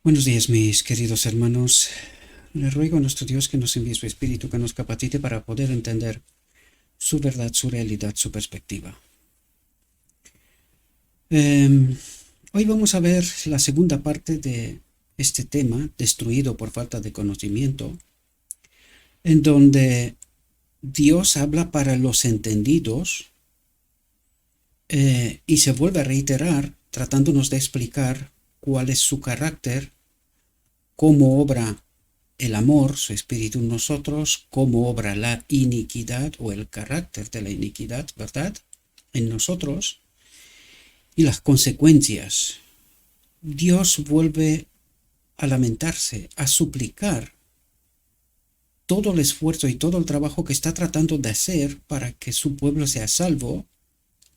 Buenos días, mis queridos hermanos. Le ruego a nuestro Dios que nos envíe su Espíritu, que nos capacite para poder entender su verdad, su realidad, su perspectiva. Hoy vamos a ver la segunda parte de este tema, destruido por falta de conocimiento, en donde Dios habla para los entendidos y se vuelve a reiterar tratándonos de explicar cuál es su carácter, cómo obra el amor, su espíritu en nosotros, cómo obra la iniquidad o el carácter de la iniquidad, ¿verdad? En nosotros y las consecuencias. Dios vuelve a lamentarse, a suplicar todo el esfuerzo y todo el trabajo que está tratando de hacer para que su pueblo sea salvo,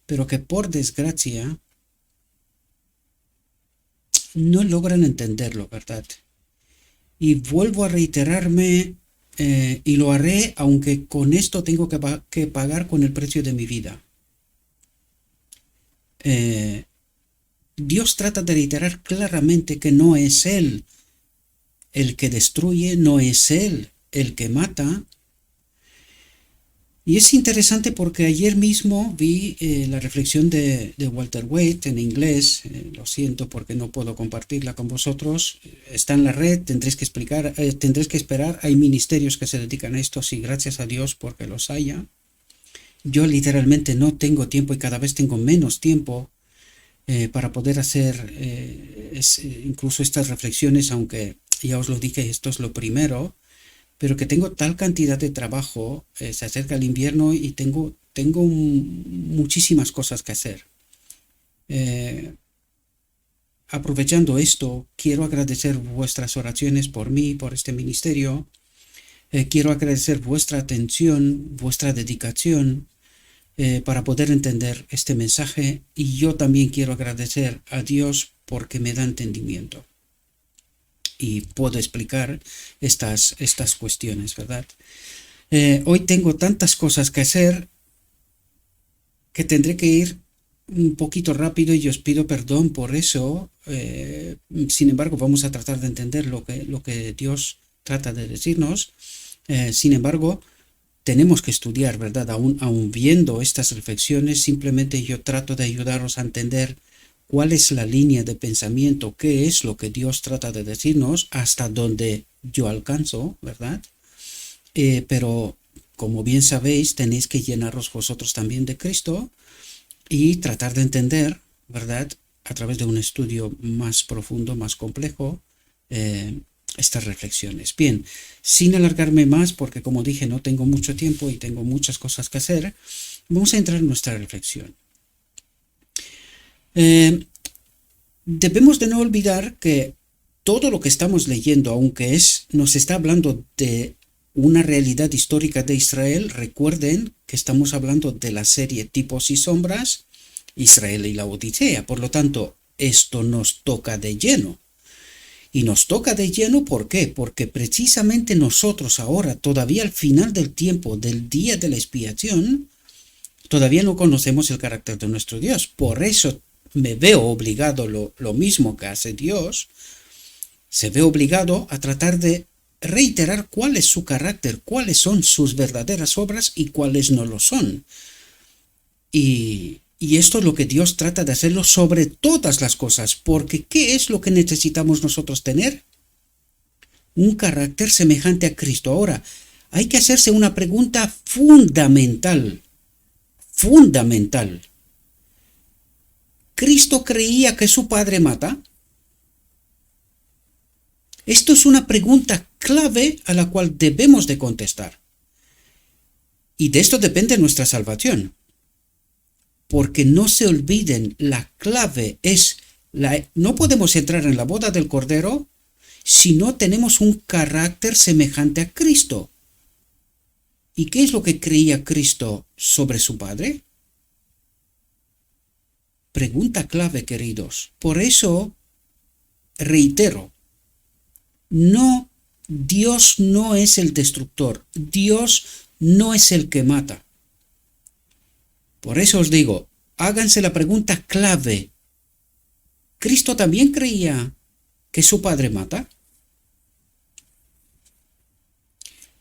pero que por desgracia no logran entenderlo, ¿verdad? Y vuelvo a reiterarme, y lo haré aunque con esto tengo que pagar con el precio de mi vida. Dios trata de reiterar claramente que no es Él el que destruye, no es Él el que mata. Y es interesante porque ayer mismo vi la reflexión de Walter Waite en inglés. Lo siento porque no puedo compartirla con vosotros. Está en la red, tendréis que esperar. Hay ministerios que se dedican a esto, sí, gracias a Dios porque los haya. Yo literalmente no tengo tiempo y cada vez tengo menos tiempo para poder hacer incluso estas reflexiones, aunque ya os lo dije, esto es lo primero, pero que tengo tal cantidad de trabajo, se acerca el invierno y tengo muchísimas cosas que hacer. Aprovechando esto, quiero agradecer vuestras oraciones por mí, por este ministerio. Quiero agradecer vuestra atención, vuestra dedicación para poder entender este mensaje, y yo también quiero agradecer a Dios porque me da entendimiento y puedo explicar estas cuestiones, ¿verdad? Hoy tengo tantas cosas que hacer que tendré que ir un poquito rápido y os pido perdón por eso. Sin embargo, vamos a tratar de entender lo que Dios trata de decirnos. Sin embargo, tenemos que estudiar, ¿verdad? Aún viendo estas reflexiones, simplemente yo trato de ayudaros a entender cuál es la línea de pensamiento, qué es lo que Dios trata de decirnos, hasta donde yo alcanzo, ¿verdad? Pero como bien sabéis, tenéis que llenaros vosotros también de Cristo y tratar de entender, ¿verdad? A través de un estudio más profundo, más complejo, estas reflexiones. Bien, sin alargarme más, porque como dije, no tengo mucho tiempo y tengo muchas cosas que hacer, vamos a entrar en nuestra reflexión. Debemos de no olvidar que todo lo que estamos leyendo, aunque nos está hablando de una realidad histórica de Israel, recuerden que estamos hablando de la serie Tipos y Sombras, Israel y la Odisea. Por lo tanto, esto nos toca de lleno. Y nos toca de lleno, ¿por qué? Porque precisamente nosotros ahora, todavía al final del tiempo, del día de la expiación, todavía no conocemos el carácter de nuestro Dios. Por eso me veo obligado, lo mismo que hace Dios, se ve obligado a tratar de reiterar cuál es su carácter, cuáles son sus verdaderas obras y cuáles no lo son. Y esto es lo que Dios trata de hacerlo sobre todas las cosas, porque ¿qué es lo que necesitamos nosotros tener? Un carácter semejante a Cristo. Ahora, hay que hacerse una pregunta fundamental. Fundamental. ¿Cristo creía que su Padre mata? Esto es una pregunta clave a la cual debemos de contestar. Y de esto depende nuestra salvación. Porque no se olviden, la clave es, no podemos entrar en la boda del Cordero si no tenemos un carácter semejante a Cristo. ¿Y qué es lo que creía Cristo sobre su Padre? Pregunta clave, queridos. Por eso, reitero, no, Dios no es el destructor, Dios no es el que mata. Por eso os digo, háganse la pregunta clave. ¿Cristo también creía que su padre mata?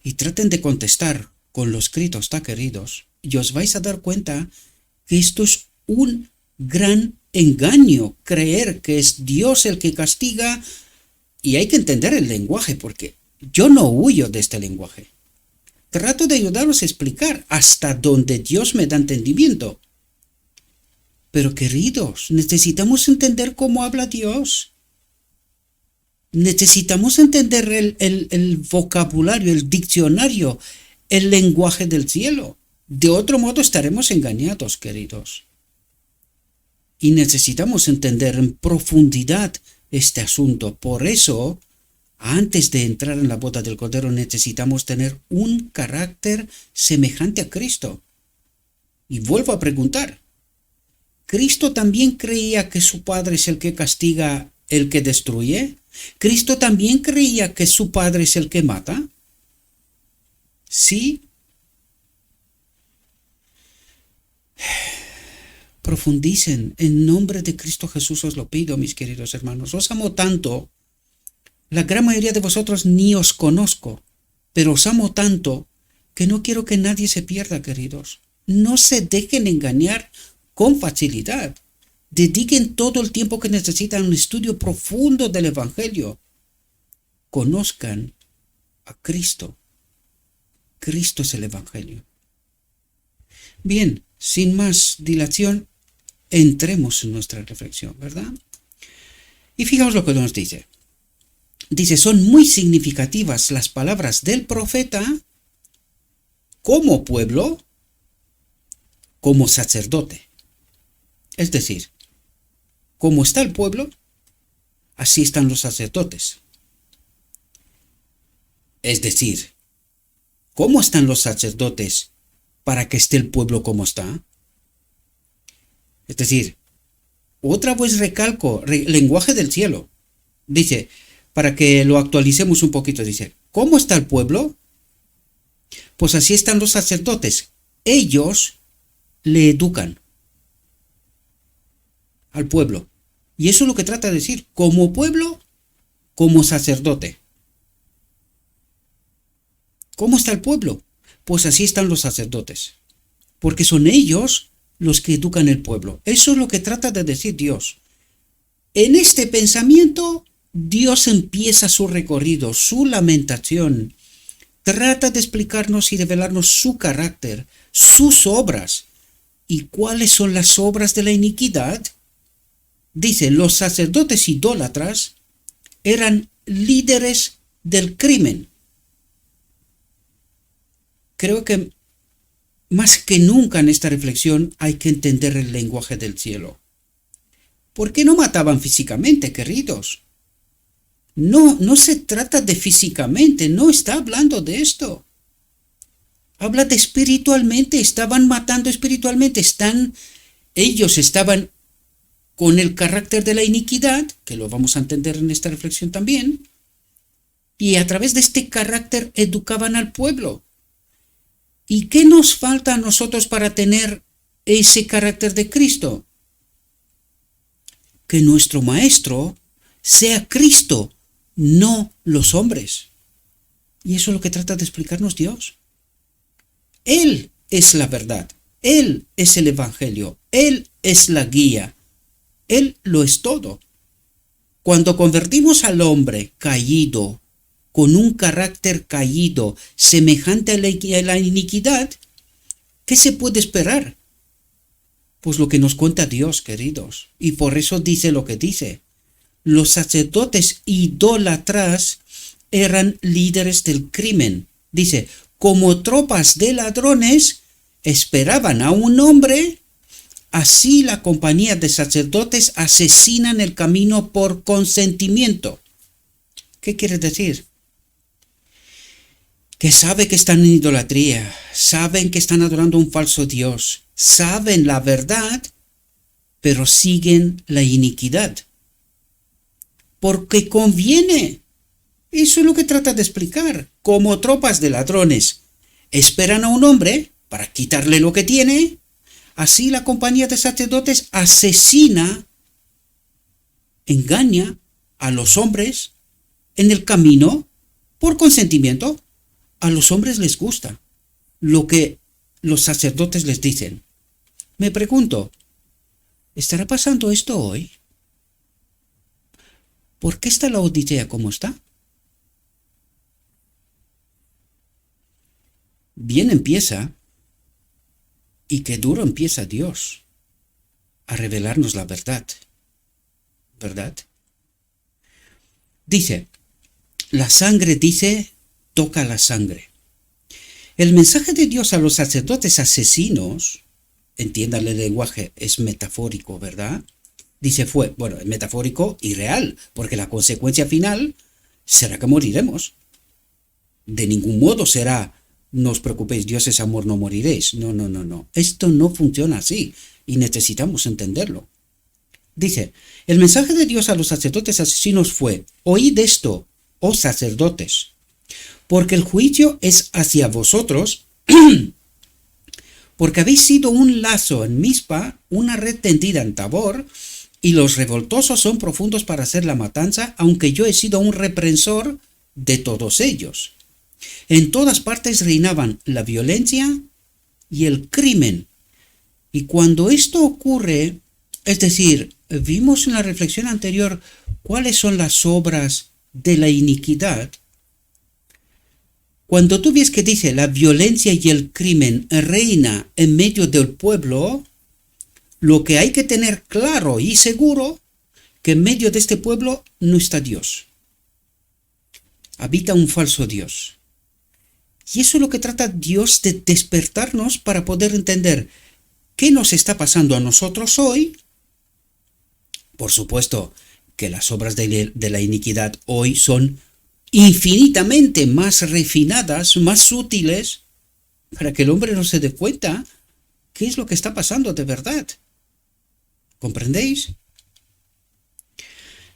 Y traten de contestar con lo escrito está, queridos, y os vais a dar cuenta que esto es un gran engaño, creer que es Dios el que castiga, y hay que entender el lenguaje, porque yo no huyo de este lenguaje. Trato de ayudaros a explicar hasta donde Dios me da entendimiento. Pero queridos, necesitamos entender cómo habla Dios. Necesitamos entender el vocabulario, el diccionario, el lenguaje del cielo. De otro modo estaremos engañados, queridos. Y necesitamos entender en profundidad este asunto. Por eso, antes de entrar en la boda del Cordero, necesitamos tener un carácter semejante a Cristo. Y vuelvo a preguntar, ¿Cristo también creía que su Padre es el que castiga, el que destruye? ¿Cristo también creía que su Padre es el que mata? Sí. Profundicen, en nombre de Cristo Jesús os lo pido, mis queridos hermanos. Os amo tanto, la gran mayoría de vosotros ni os conozco, pero os amo tanto que no quiero que nadie se pierda, queridos. No se dejen engañar con facilidad. Dediquen todo el tiempo que necesitan a un estudio profundo del Evangelio. Conozcan a Cristo. Cristo es el Evangelio. Bien, sin más dilación, entremos en nuestra reflexión, ¿verdad? Y fijaos lo que nos dice. Dice, son muy significativas las palabras del profeta como pueblo, como sacerdote. Es decir, como está el pueblo, así están los sacerdotes. Es decir, ¿cómo están los sacerdotes para que esté el pueblo como está? Es decir, otra vez recalco, lenguaje del cielo. Dice, para que lo actualicemos un poquito, dice, ¿cómo está el pueblo? Pues así están los sacerdotes. Ellos le educan al pueblo. Y eso es lo que trata de decir, como pueblo, como sacerdote. ¿Cómo está el pueblo? Pues así están los sacerdotes. Porque son ellos los que educan el pueblo. Eso es lo que trata de decir Dios. En este pensamiento, Dios empieza su recorrido, su lamentación. Trata de explicarnos y revelarnos su carácter, sus obras. ¿Y cuáles son las obras de la iniquidad? Dice, los sacerdotes idólatras eran líderes del crimen. Creo que más que nunca en esta reflexión hay que entender el lenguaje del cielo. ¿Por qué no mataban físicamente, queridos? No se trata de físicamente, no está hablando de esto. Habla de espiritualmente, estaban matando espiritualmente, ellos estaban con el carácter de la iniquidad, que lo vamos a entender en esta reflexión también, y a través de este carácter educaban al pueblo. ¿Y qué nos falta a nosotros para tener ese carácter de Cristo? Que nuestro Maestro sea Cristo, no los hombres. Y eso es lo que trata de explicarnos Dios. Él es la verdad, Él es el Evangelio, Él es la guía, Él lo es todo. Cuando convertimos al hombre caído, con un carácter caído, semejante a la iniquidad, ¿qué se puede esperar? Pues lo que nos cuenta Dios, queridos. Y por eso dice lo que dice. Los sacerdotes idólatras eran líderes del crimen. Dice, como tropas de ladrones esperaban a un hombre, así la compañía de sacerdotes asesinan el camino por consentimiento. ¿Qué quiere decir? Que sabe que están en idolatría, saben que están adorando a un falso Dios, saben la verdad, pero siguen la iniquidad. Porque conviene. Eso es lo que trata de explicar. Como tropas de ladrones esperan a un hombre para quitarle lo que tiene, así la compañía de sacerdotes asesina, engaña a los hombres en el camino por consentimiento. A los hombres les gusta lo que los sacerdotes les dicen. Me pregunto, ¿estará pasando esto hoy? ¿Por qué está la Odisea como está? Bien empieza, y qué duro empieza Dios a revelarnos la verdad. ¿Verdad? Dice, la sangre dice, toca la sangre. El mensaje de Dios a los sacerdotes asesinos, entiendan el lenguaje, es metafórico, ¿verdad? Dice es metafórico y real, porque la consecuencia final será que moriremos. De ningún modo será, no os preocupéis, Dios es amor, no moriréis. No. Esto no funciona así y necesitamos entenderlo. Dice, el mensaje de Dios a los sacerdotes asesinos fue, oíd esto, oh sacerdotes, porque el juicio es hacia vosotros, porque habéis sido un lazo en Mizpa, una red tendida en Tabor, y los revoltosos son profundos para hacer la matanza, aunque yo he sido un reprensor de todos ellos. En todas partes reinaban la violencia y el crimen. Y cuando esto ocurre, es decir, vimos en la reflexión anterior cuáles son las obras de la iniquidad. Cuando tú ves que dice la violencia y el crimen reina en medio del pueblo, lo que hay que tener claro y seguro que en medio de este pueblo no está Dios. Habita un falso Dios. Y eso es lo que trata Dios de despertarnos para poder entender qué nos está pasando a nosotros hoy. Por supuesto que las obras de la iniquidad hoy son infinitamente más refinadas, más sutiles, para que el hombre no se dé cuenta qué es lo que está pasando de verdad. ¿Comprendéis?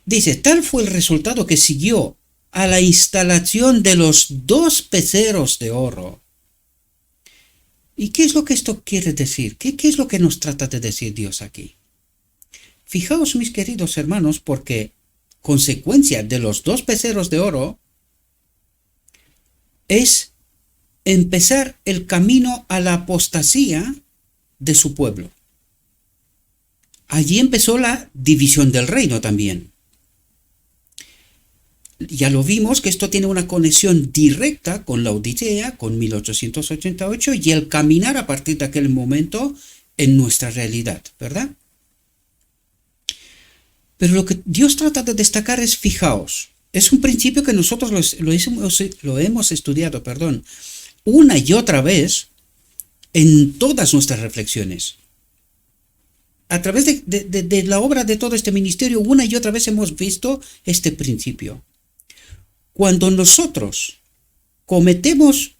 Dice, tal fue el resultado que siguió a la instalación de los 2 becerros de oro. ¿Y qué es lo que esto quiere decir? ¿Qué es lo que nos trata de decir Dios aquí? Fijaos, mis queridos hermanos, porque consecuencia de los 2 becerros de oro es empezar el camino a la apostasía de su pueblo. Allí empezó la división del reino también. Ya lo vimos que esto tiene una conexión directa con la Odisea, con 1888 y el caminar a partir de aquel momento en nuestra realidad, ¿verdad? Pero lo que Dios trata de destacar es, fijaos, es un principio que nosotros lo hemos estudiado, una y otra vez en todas nuestras reflexiones. A través de la obra de todo este ministerio, una y otra vez hemos visto este principio. Cuando nosotros cometemos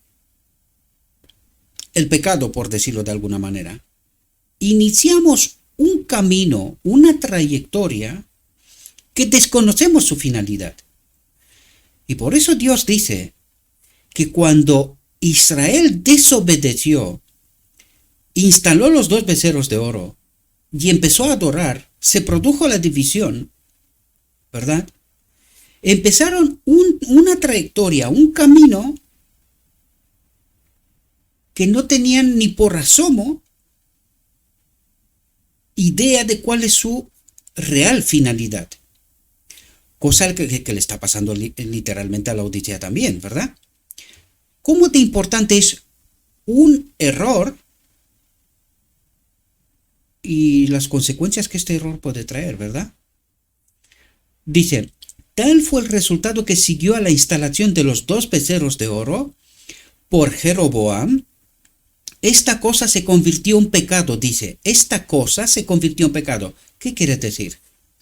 el pecado, por decirlo de alguna manera, iniciamos un camino, una trayectoria que desconocemos su finalidad. Y por eso Dios dice que cuando Israel desobedeció, instaló los 2 becerros de oro y empezó a adorar, se produjo la división, ¿verdad? Empezaron una trayectoria, un camino que no tenían ni por asomo idea de cuál es su real finalidad. Cosa que le está pasando literalmente a la Odisea también, ¿verdad? ¿Cómo de importante es un error y las consecuencias que este error puede traer, ¿verdad? Dice, tal fue el resultado que siguió a la instalación de los 2 becerros de oro por Jeroboam. Esta cosa se convirtió en pecado, dice. Esta cosa se convirtió en pecado. ¿Qué quiere decir?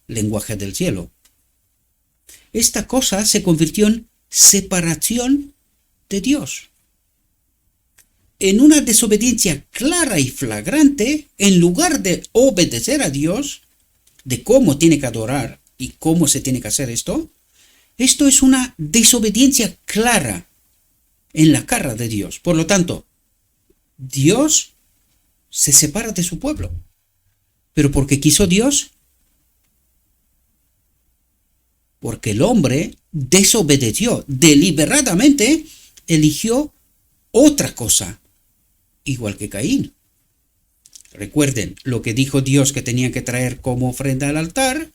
Lenguaje del cielo. Esta cosa se convirtió en separación de Dios. En una desobediencia clara y flagrante, en lugar de obedecer a Dios, de cómo tiene que adorar y cómo se tiene que hacer esto es una desobediencia clara en la cara de Dios. Por lo tanto, Dios se separa de su pueblo. ¿Pero por qué quiso Dios? porque el hombre desobedeció, deliberadamente eligió otra cosa, igual que Caín. Recuerden lo que dijo Dios que tenían que traer como ofrenda al altar,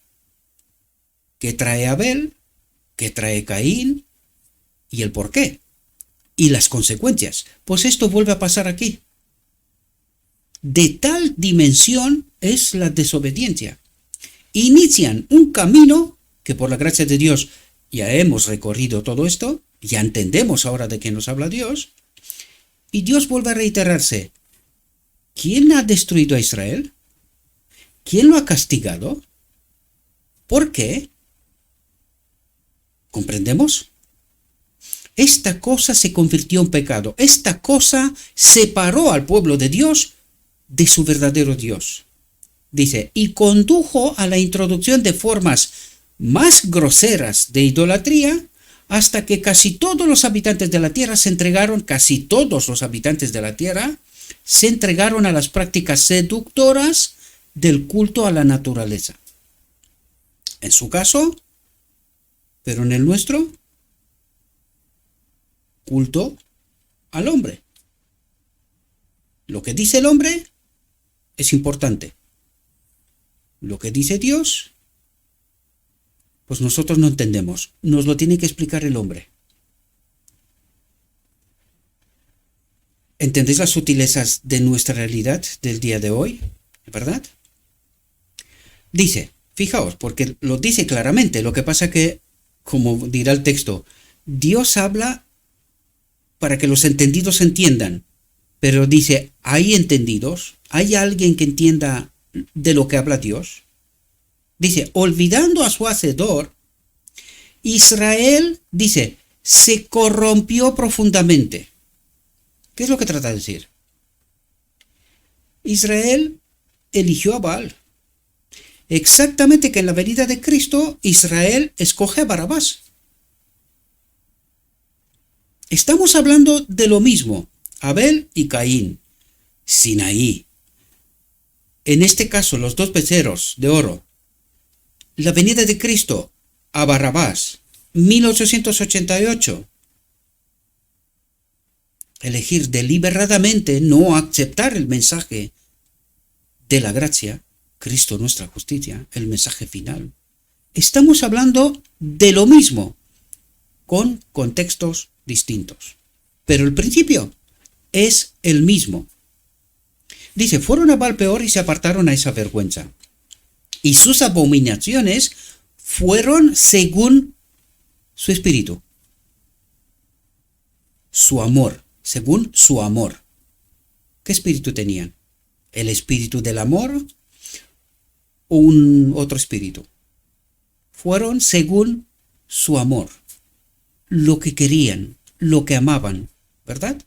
que trae Abel, que trae Caín, y el por qué, y las consecuencias. Pues esto vuelve a pasar aquí. De tal dimensión es la desobediencia. Inician un camino que por la gracia de Dios ya hemos recorrido todo esto, ya entendemos ahora de qué nos habla Dios, y Dios vuelve a reiterarse. ¿Quién ha destruido a Israel? ¿Quién lo ha castigado? ¿Por qué? ¿Comprendemos? Esta cosa se convirtió en pecado. Esta cosa separó al pueblo de Dios de su verdadero Dios. Dice, y condujo a la introducción de formas más groseras de idolatría hasta que casi todos los habitantes de la tierra se entregaron a las prácticas seductoras del culto a la naturaleza. En su caso, pero en el nuestro, culto al hombre. Lo que dice el hombre es importante. Lo que dice Dios, pues nosotros no entendemos. Nos lo tiene que explicar el hombre. ¿Entendéis las sutilezas de nuestra realidad del día de hoy? ¿Verdad? Dice, fijaos, porque lo dice claramente. Lo que pasa que, como dirá el texto, Dios habla para que los entendidos entiendan. Pero dice, ¿hay entendidos? ¿Hay alguien que entienda de lo que habla Dios? Dice, olvidando a su hacedor, Israel, dice, se corrompió profundamente. ¿Qué es lo que trata de decir? Israel eligió a Baal. Exactamente que en la venida de Cristo, Israel escoge a Barrabás. Estamos hablando de lo mismo, Abel y Caín, Sinaí. En este caso, los dos becerros de oro. La venida de Cristo a Barrabás, 1888. Elegir deliberadamente no aceptar el mensaje de la gracia, Cristo nuestra justicia, el mensaje final. Estamos hablando de lo mismo, con contextos distintos. Pero el principio es el mismo. Dice, fueron a Baal peor y se apartaron a esa vergüenza. Y sus abominaciones fueron según su espíritu. Su amor, según su amor. ¿Qué espíritu tenían? ¿El espíritu del amor o un otro espíritu? Fueron según su amor. Lo que querían, lo que amaban, ¿verdad?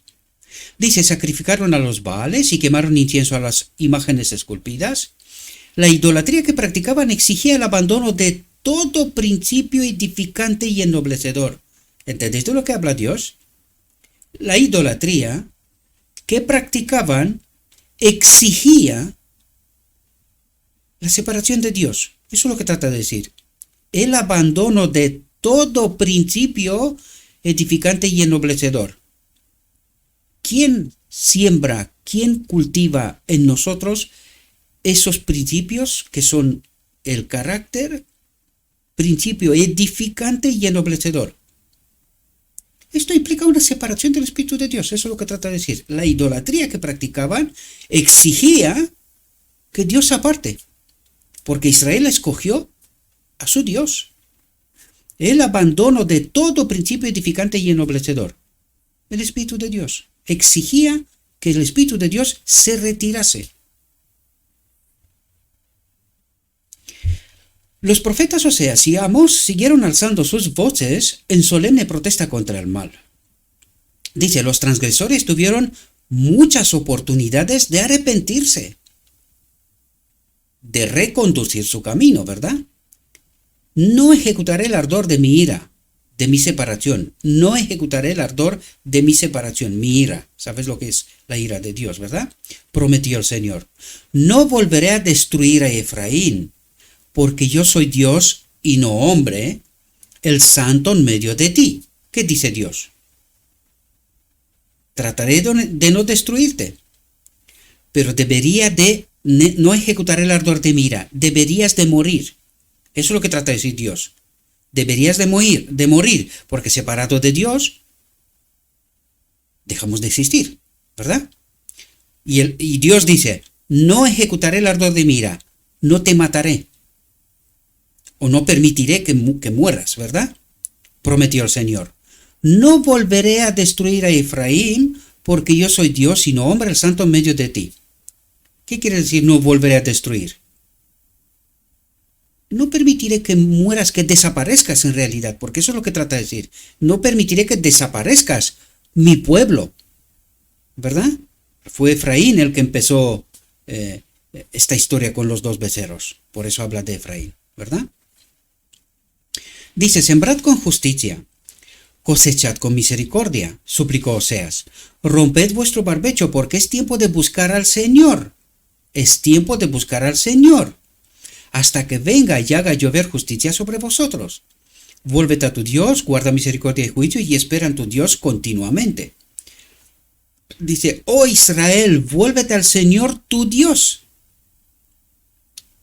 Dice, sacrificaron a los Baales y quemaron incienso a las imágenes esculpidas. La idolatría que practicaban exigía el abandono de todo principio edificante y ennoblecedor. ¿Entendéis de lo que habla Dios? La idolatría que practicaban exigía la separación de Dios. Eso es lo que trata de decir. El abandono de todo principio edificante y ennoblecedor. ¿Quién siembra, quién cultiva en nosotros esos principios que son el carácter, principio edificante y ennoblecedor? Esto implica una separación del Espíritu de Dios, eso es lo que trata de decir. La idolatría que practicaban exigía que Dios se aparte, porque Israel escogió a su Dios. El abandono de todo principio edificante y ennoblecedor. El Espíritu de Dios exigía que el Espíritu de Dios se retirase. Los profetas Oseas y Amós siguieron alzando sus voces en solemne protesta contra el mal. Dice, los transgresores tuvieron muchas oportunidades de arrepentirse, de reconducir su camino, ¿verdad? No ejecutaré el ardor de mi ira, de mi separación. No ejecutaré el ardor de mi separación, mi ira. ¿Sabes lo que es la ira de Dios, verdad? Prometió el Señor. No volveré a destruir a Efraín, porque yo soy Dios y no hombre, el santo en medio de ti. ¿Qué dice Dios? Trataré de no destruirte, pero no ejecutaré el ardor de mi ira. Deberías de morir. Eso es lo que trata de decir Dios. Deberías de morir, porque separado de Dios, dejamos de existir, ¿verdad? Y Dios dice, no ejecutaré el ardor de mi ira, no te mataré, o no permitiré que mueras, ¿verdad? Prometió el Señor. No volveré a destruir a Efraín, porque yo soy Dios, sino hombre, el santo en medio de ti. ¿Qué quiere decir no volveré a destruir? No permitiré que mueras, que desaparezcas en realidad, porque eso es lo que trata de decir. No permitiré que desaparezcas mi pueblo, ¿verdad? Fue Efraín el que empezó esta historia con los 2 becerros, por eso habla de Efraín, ¿verdad? Dice, sembrad con justicia, cosechad con misericordia, suplicó Oseas. Romped vuestro barbecho, porque es tiempo de buscar al Señor. Es tiempo de buscar al Señor, hasta que venga y haga llover justicia sobre vosotros. Vuélvete a tu Dios, guarda misericordia y juicio, y espera en tu Dios continuamente. Dice, oh Israel, vuélvete al Señor tu Dios.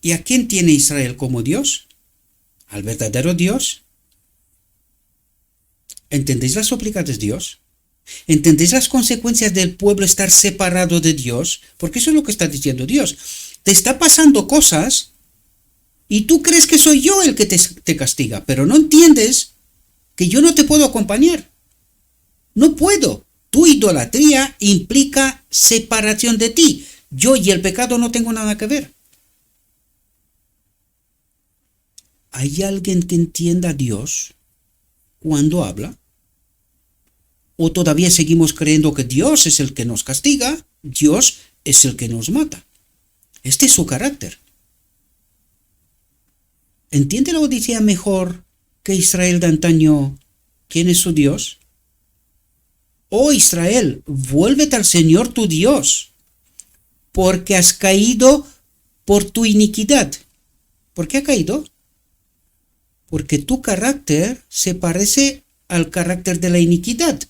¿Y a quién tiene Israel como Dios? Al verdadero Dios. ¿Entendéis las súplicas de Dios? ¿Entendéis las consecuencias del pueblo estar separado de Dios? Porque eso es lo que está diciendo Dios. Te está pasando cosas y tú crees que soy yo el que te castiga, pero no entiendes que yo no te puedo acompañar. No puedo. Tu idolatría implica separación de ti. Yo y el pecado no tengo nada que ver. ¿Hay alguien que entienda a Dios cuando habla? ¿O todavía seguimos creyendo que Dios es el que nos castiga, Dios es el que nos mata? Este es su carácter. ¿Entiende la Odisea mejor que Israel de antaño quién es su Dios? Oh Israel, vuélvete al Señor tu Dios, porque has caído por tu iniquidad. ¿Por qué ha caído? Porque tu carácter se parece al carácter de la iniquidad,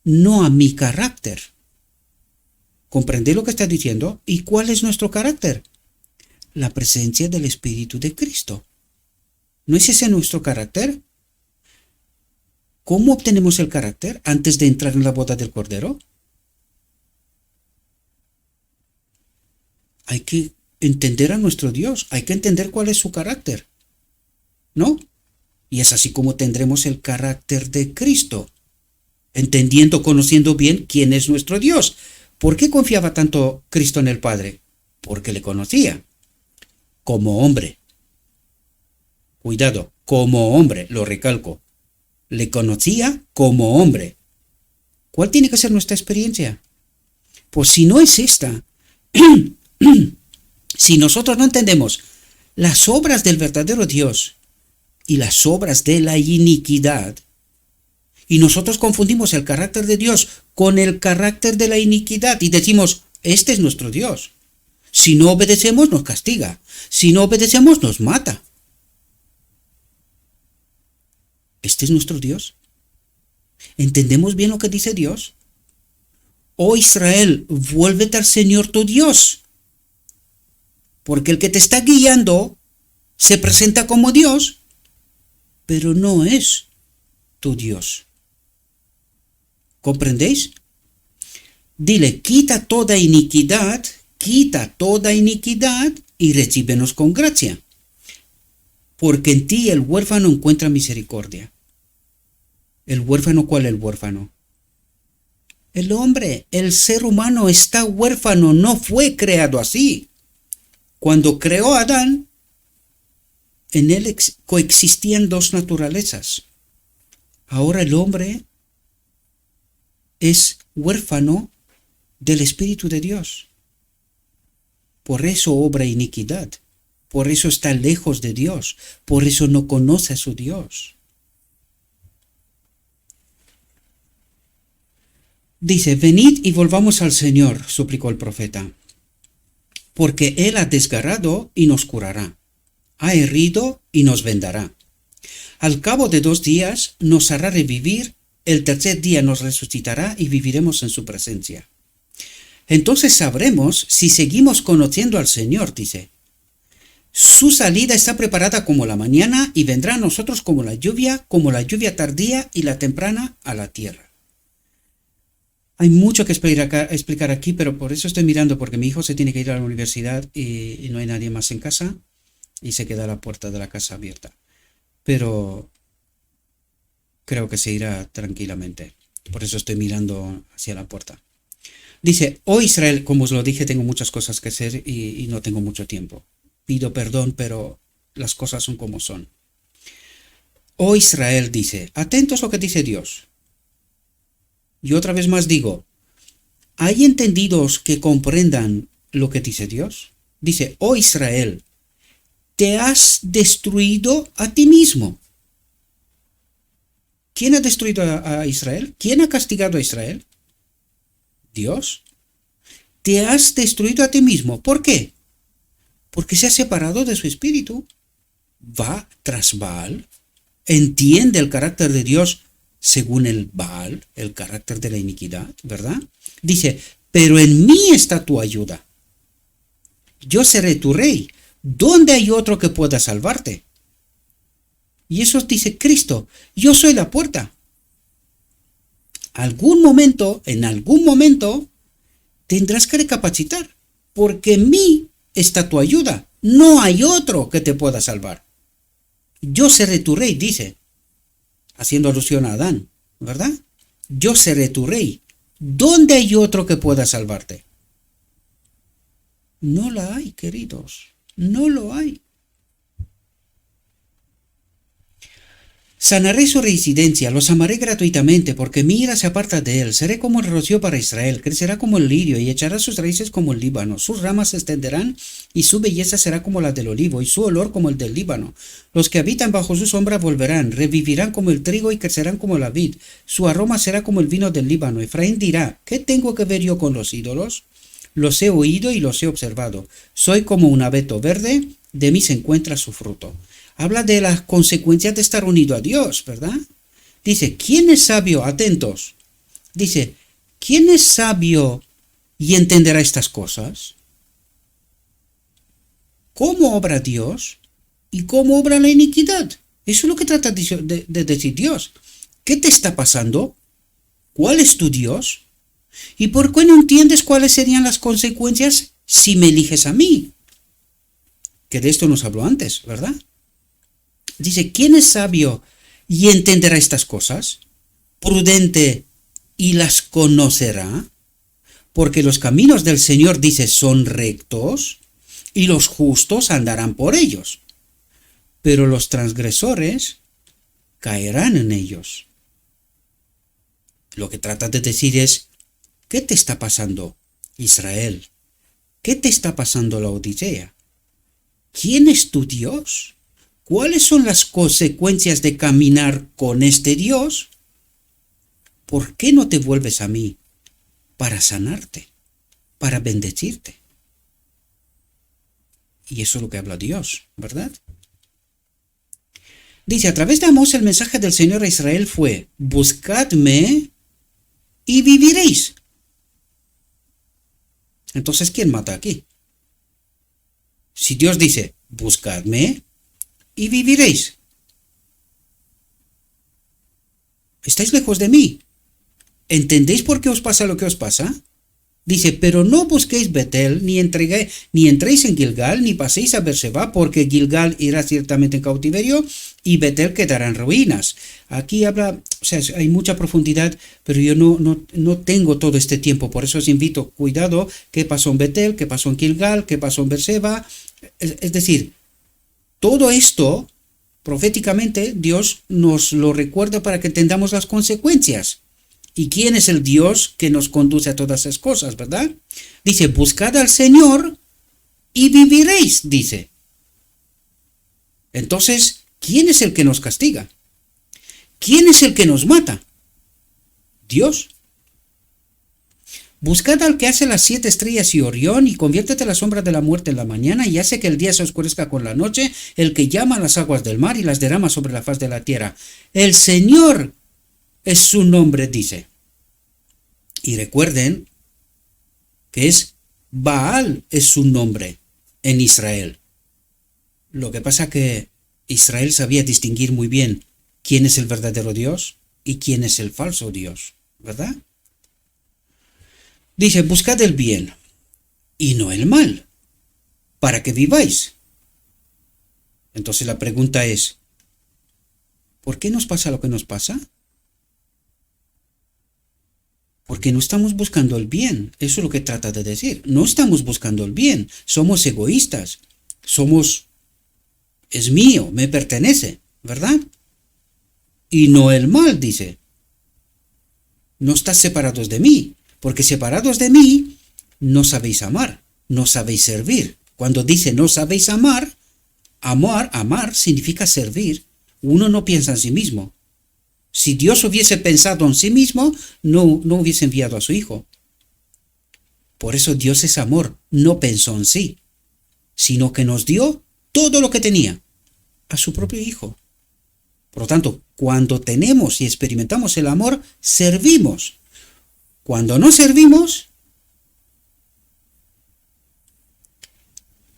no a mi carácter. ¿Comprendéis lo que está diciendo? ¿Y cuál es nuestro carácter? La presencia del Espíritu de Cristo. ¿No es ese nuestro carácter? ¿Cómo obtenemos el carácter antes de entrar en la boda del Cordero? Hay que entender a nuestro Dios, hay que entender cuál es su carácter, ¿no? Y es así como tendremos el carácter de Cristo, entendiendo, conociendo bien quién es nuestro Dios. ¿Por qué confiaba tanto Cristo en el Padre? Porque le conocía como hombre. Cuidado, como hombre, lo recalco. Le conocía como hombre. ¿Cuál tiene que ser nuestra experiencia? Pues si no es esta, si nosotros no entendemos las obras del verdadero Dios y las obras de la iniquidad, y nosotros confundimos el carácter de Dios con el carácter de la iniquidad y decimos, este es nuestro Dios. Si no obedecemos, nos castiga. Si no obedecemos, nos mata. ¿Este es nuestro Dios? ¿Entendemos bien lo que dice Dios? Oh Israel, vuélvete al Señor tu Dios. Porque el que te está guiando se presenta como Dios, pero no es tu Dios. ¿Comprendéis? Dile, quita toda iniquidad y recíbenos con gracia. Porque en ti el huérfano encuentra misericordia. ¿El huérfano cuál es el huérfano? El hombre, el ser humano está huérfano, no fue creado así. Cuando creó a Adán, en él coexistían dos naturalezas. Ahora el hombre es huérfano del Espíritu de Dios. Por eso obra iniquidad. Por eso está lejos de Dios. Por eso no conoce a su Dios. Dice, venid y volvamos al Señor, suplicó el profeta, porque Él ha desgarrado y nos curará, ha herido y nos vendará. Al cabo de 2 días nos hará revivir, el tercer día nos resucitará y viviremos en su presencia. Entonces sabremos si seguimos conociendo al Señor, dice. Su salida está preparada como la mañana y vendrá a nosotros como la lluvia tardía y la temprana a la tierra. Hay mucho que explicar aquí, pero por eso estoy mirando, porque mi hijo se tiene que ir a la universidad y no hay nadie más en casa y se queda la puerta de la casa abierta. Pero creo que se irá tranquilamente. Por eso estoy mirando hacia la puerta. Dice, oh Israel, como os lo dije, tengo muchas cosas que hacer y no tengo mucho tiempo. Pido perdón, pero las cosas son como son. Oh Israel, dice, atentos a lo que dice Dios. Y otra vez más digo, ¿hay entendidos que comprendan lo que dice Dios? Dice, oh Israel, te has destruido a ti mismo. ¿Quién ha destruido a Israel? ¿Quién ha castigado a Israel? Dios. Te has destruido a ti mismo. ¿Por qué? Porque se ha separado de su espíritu. Va tras Baal. Entiende el carácter de Dios según el Baal, el carácter de la iniquidad, ¿verdad? Dice, pero en mí está tu ayuda. Yo seré tu rey. ¿Dónde hay otro que pueda salvarte? Y eso dice Cristo, yo soy la puerta. En algún momento, tendrás que recapacitar, porque en mí está tu ayuda. No hay otro que te pueda salvar. Yo seré tu rey, dice, haciendo alusión a Adán, ¿verdad? Yo seré tu rey. ¿Dónde hay otro que pueda salvarte? No la hay, queridos, no lo hay. Sanaré su residencia, los amaré gratuitamente, porque mi ira se aparta de él. Seré como el rocío para Israel, crecerá como el lirio y echará sus raíces como el Líbano. Sus ramas se extenderán y su belleza será como la del olivo y su olor como el del Líbano. Los que habitan bajo su sombra volverán, revivirán como el trigo y crecerán como la vid. Su aroma será como el vino del Líbano. Efraín dirá, ¿qué tengo que ver yo con los ídolos? Los he oído y los he observado. Soy como un abeto verde, de mí se encuentra su fruto. Habla de las consecuencias de estar unido a Dios, ¿verdad? Dice, ¿quién es sabio? Atentos. Dice, ¿quién es sabio y entenderá estas cosas? ¿Cómo obra Dios y cómo obra la iniquidad? Eso es lo que trata de decir Dios. ¿Qué te está pasando? ¿Cuál es tu Dios? ¿Y por qué no entiendes cuáles serían las consecuencias si me eliges a mí? Que de esto nos habló antes, ¿verdad? Dice, ¿quién es sabio y entenderá estas cosas? Prudente y las conocerá. Porque los caminos del Señor, dice, son rectos y los justos andarán por ellos. Pero los transgresores caerán en ellos. Lo que trata de decir es, ¿qué te está pasando, Israel? ¿Qué te está pasando, Laodicea? ¿Quién es tu Dios? ¿Cuáles son las consecuencias de caminar con este Dios? ¿Por qué no te vuelves a mí para sanarte, para bendecirte? Y eso es lo que habla Dios, ¿verdad? Dice, a través de Amós el mensaje del Señor a Israel fue, buscadme y viviréis. Entonces, ¿quién mata aquí? Si Dios dice, buscadme y viviréis. Estáis lejos de mí. ¿Entendéis por qué os pasa lo que os pasa? Dice, pero no busquéis Betel, ni entréis en Gilgal, ni paséis a Berseba, porque Gilgal irá ciertamente en cautiverio y Betel quedará en ruinas. Aquí habla, o sea, hay mucha profundidad, pero yo no tengo todo este tiempo, por eso os invito, cuidado, qué pasó en Betel, qué pasó en Gilgal, qué pasó en Berseba. Es decir, todo esto, proféticamente, Dios nos lo recuerda para que entendamos las consecuencias. ¿Y quién es el Dios que nos conduce a todas esas cosas, verdad? Dice, buscad al Señor y viviréis, dice. Entonces, ¿quién es el que nos castiga? ¿Quién es el que nos mata? Dios. Buscad al que hace las 7 estrellas y Orión, y conviértete la sombra de la muerte en la mañana, y hace que el día se oscurezca con la noche, el que llama a las aguas del mar y las derrama sobre la faz de la tierra. El Señor es su nombre, dice. Y recuerden que es Baal es su nombre en Israel. Lo que pasa que Israel sabía distinguir muy bien quién es el verdadero Dios y quién es el falso Dios, ¿verdad? Dice, buscad el bien y no el mal, para que viváis. Entonces la pregunta es, ¿por qué nos pasa lo que nos pasa? Porque no estamos buscando el bien, eso es lo que trata de decir. No estamos buscando el bien, somos egoístas, es mío, me pertenece, ¿verdad? Y no el mal, dice. No estás separados de mí, porque separados de mí no sabéis amar, no sabéis servir. Cuando dice no sabéis amar, amar significa servir. Uno no piensa en sí mismo. Si Dios hubiese pensado en sí mismo, no hubiese enviado a su Hijo. Por eso Dios es amor, no pensó en sí, sino que nos dio todo lo que tenía, a su propio Hijo. Por lo tanto, cuando tenemos y experimentamos el amor, servimos. Cuando no servimos,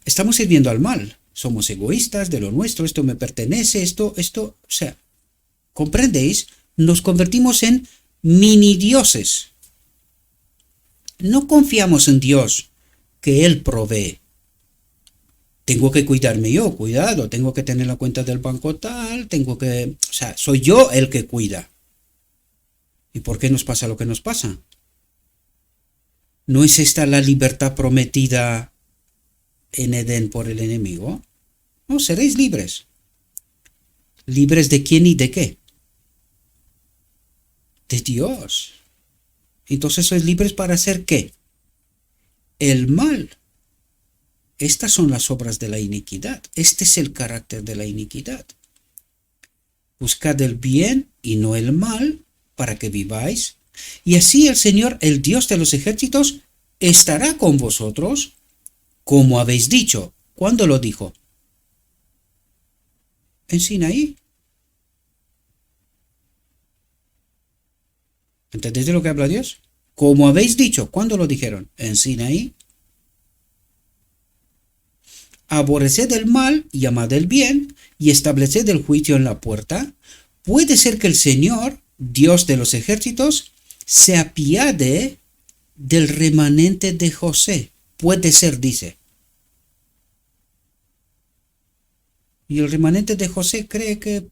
estamos sirviendo al mal. Somos egoístas de lo nuestro, esto me pertenece, esto, o sea, ¿comprendéis? Nos convertimos en mini dioses. No confiamos en Dios, que Él provee. Tengo que cuidarme yo, cuidado, tengo que tener la cuenta del banco tal, soy yo el que cuida. ¿Y por qué nos pasa lo que nos pasa? ¿No es esta la libertad prometida en Edén por el enemigo? No, seréis libres. ¿Libres de quién y de qué? De Dios. Entonces sois libres para hacer ¿qué? El mal. Estas son las obras de la iniquidad. Este es el carácter de la iniquidad. Buscad el bien y no el mal, para que viváis. Y así el Señor, el Dios de los ejércitos, estará con vosotros, como habéis dicho. ¿Cuándo lo dijo? En Sinaí. ¿Entendéis de lo que habla Dios? Como habéis dicho. ¿Cuándo lo dijeron? En Sinaí. Aborreced el mal y amad el bien, y estableced el juicio en la puerta. Puede ser que el Señor, Dios de los ejércitos, se apiade del remanente de José. Puede ser, dice. Y el remanente de José cree que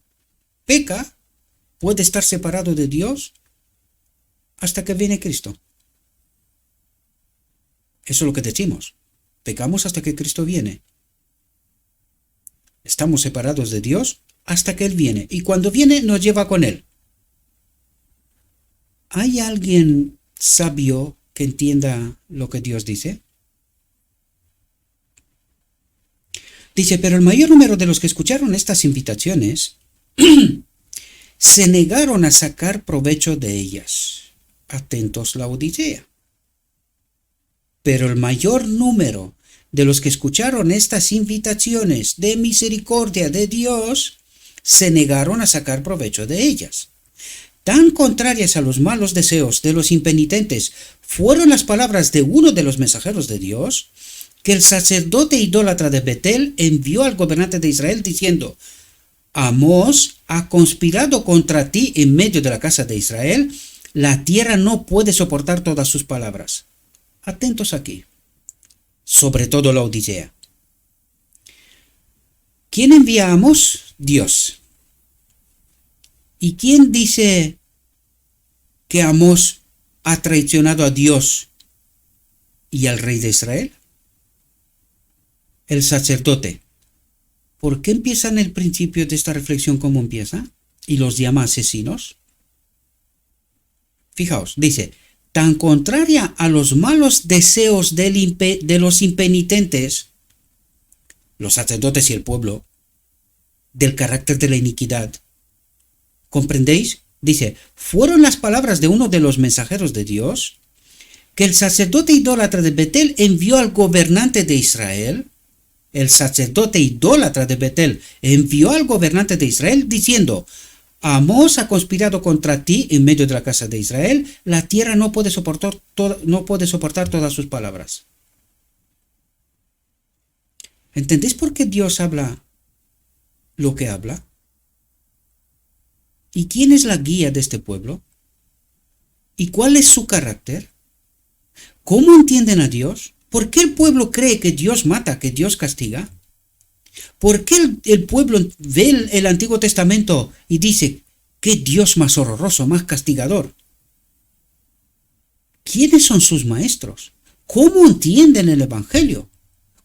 peca, puede estar separado de Dios hasta que viene Cristo. Eso es lo que decimos. Pecamos hasta que Cristo viene. Estamos separados de Dios hasta que Él viene. Y cuando viene nos lleva con Él. ¿Hay alguien sabio que entienda lo que Dios dice? Dice, pero el mayor número de los que escucharon estas invitaciones se negaron a sacar provecho de ellas. Atentos, Laodicea. Pero el mayor número de los que escucharon estas invitaciones de misericordia de Dios se negaron a sacar provecho de ellas. Tan contrarias a los malos deseos de los impenitentes fueron las palabras de uno de los mensajeros de Dios, que el sacerdote idólatra de Betel envió al gobernante de Israel diciendo: Amós ha conspirado contra ti en medio de la casa de Israel, la tierra no puede soportar todas sus palabras. Atentos aquí, sobre todo Laodicea. ¿Quién envía a Amós? Dios. ¿Y quién dice que Amós ha traicionado a Dios y al rey de Israel? El sacerdote. ¿Por qué empieza en el principio de esta reflexión como empieza? Y los llama asesinos. Fijaos, dice, tan contraria a los malos deseos de los impenitentes, los sacerdotes y el pueblo, del carácter de la iniquidad. ¿Comprendéis? Dice, fueron las palabras de uno de los mensajeros de Dios, que el sacerdote idólatra de Betel envió al gobernante de Israel. El sacerdote idólatra de Betel envió al gobernante de Israel diciendo: Amós ha conspirado contra ti en medio de la casa de Israel, la tierra no puede soportar todas sus palabras. ¿Entendéis por qué Dios habla lo que habla? ¿Y quién es la guía de este pueblo? ¿Y cuál es su carácter? ¿Cómo entienden a Dios? ¿Por qué el pueblo cree que Dios mata, que Dios castiga? ¿Por qué el pueblo ve el Antiguo Testamento y dice: qué Dios más horroroso, más castigador? ¿Quiénes son sus maestros? ¿Cómo entienden el Evangelio?